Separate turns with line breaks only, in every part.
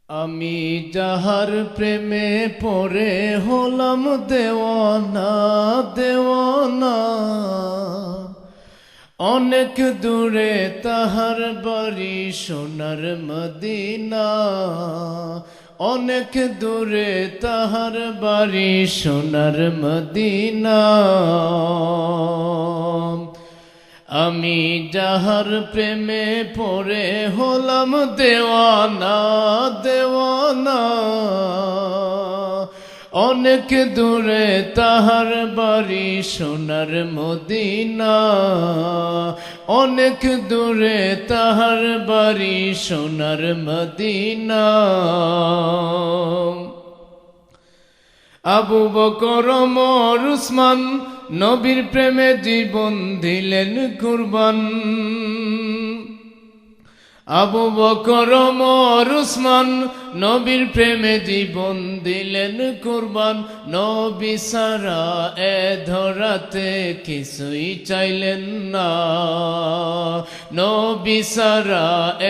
আমি যাহার প্রেমে পড়ে হলাম দেওয়ানা দেওয়ানা, অনেক দূরে তাহার বাড়ি সোনার মদিনা, অনেক দূরে তাহার বাড়ি সোনার মদিনা। আমি যাহার প্রেমে পড়ে হলাম দেওয়ানা দেওয়ানা, অনেক দূরে তাহার বাড়ি সোনার মদিনা, অনেক দূরে তাহার বাড়ি সোনার মদিনা। আবু বকর ওমর উসমান নবীর প্রেমে জীবন দিলেন কুরবান। আবু বকর ওমর উসমান নবীর প্রেমে জীবন দিলেন কুরবান। নবী সারা এ ধরাতে কিছুই চাইলেন না, নবী সারা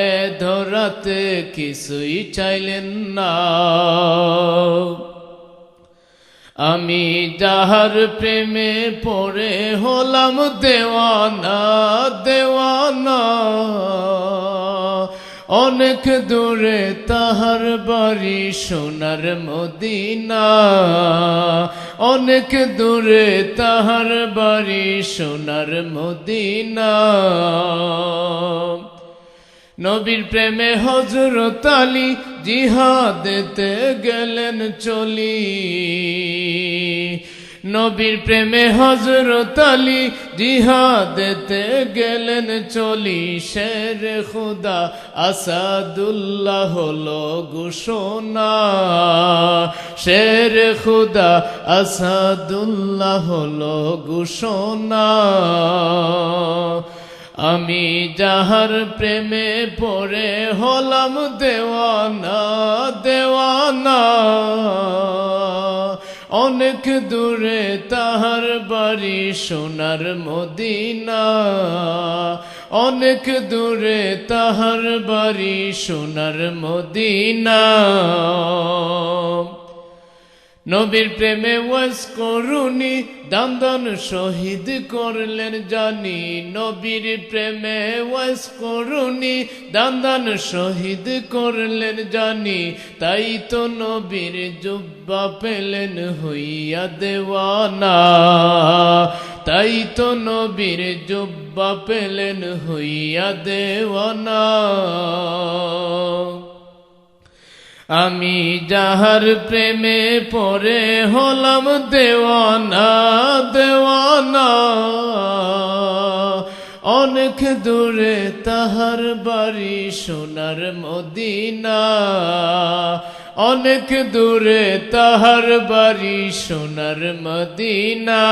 এ ধরাতে কিছুই চাইলেন না। আমি যাহার প্রেমে পড়ে হলাম দেওয়ানা দেওয়ানা, অনেক দূরে তাহার বাড়ি সোনার মদিনা, অনেক দূরে তাহার বাড়ি সোনার মদিনা। নবীর প্রেমে হযরত আলী জিহাদেতে গেলেন চলি, নবীর প্রেমে হযরত আলী জিহাদেতে গেলেন চলি। শের খুদা আসাদুল্লাহ হলো ঘোষণা, শের খুদা আসাদুল্লাহ হলো ঘোষণা। আমি যাহার প্রেমে পড়ে হলাম দেওয়ানা দেওয়ানা, অনেক দূরে তাহার বাড়ি সোনার মদিনা, অনেক দূরে তাহার বাড়ি সোনার মদিনা। নবীর প্রেমে ওয়াজ করুনি দান শহীদ করলেন জানি, নবীর প্রেমে ওয়াজ করুনি দান শহীদ করলেন জানি। তাই তো নবীর জুব্বা পেলেন হইয়া দেওয়ানা, তাই তো নবীর জুব্বা পেলেন হইয়া দেওয়ানা। আমি যাহার প্রেমে পড়ে হলাম দেওয়ানা দেওয়ানা, অনেক দূরে তাহার বাড়ি সোনার মদিনা, অনেক দূরে তাহার বাড়ি সোনার মদিনা।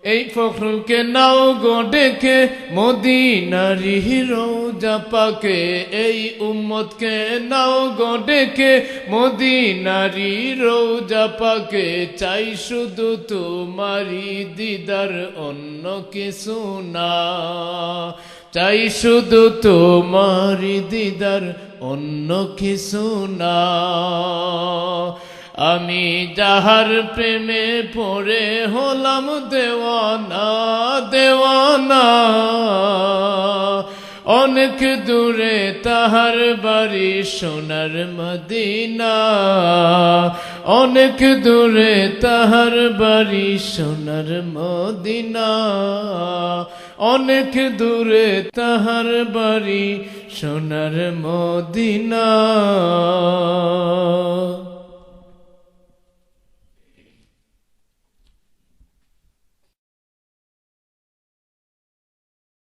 এই ফখরুলকে নাও গো ডেকে মদিনারি রওজা পাকে, এই উম্মতকে নাও গো ডেকে মদিনারি রওজা পাকে। চাই শুধু তোমারি দিদার অন্য কিছু না, চাই শুধু তোমারি দিদার অন্য কিছু না। আমি যাহার প্রেমে পড়ে হলাম দেওয়ানা দেওয়ানা, অনেক দূরে তাহার বাড়ি সোনার মদিনা, অনেক দূরে তাহার বাড়ি সোনার মদিনা, অনেক দূরে তাহার বাড়ি সোনার মদিনা।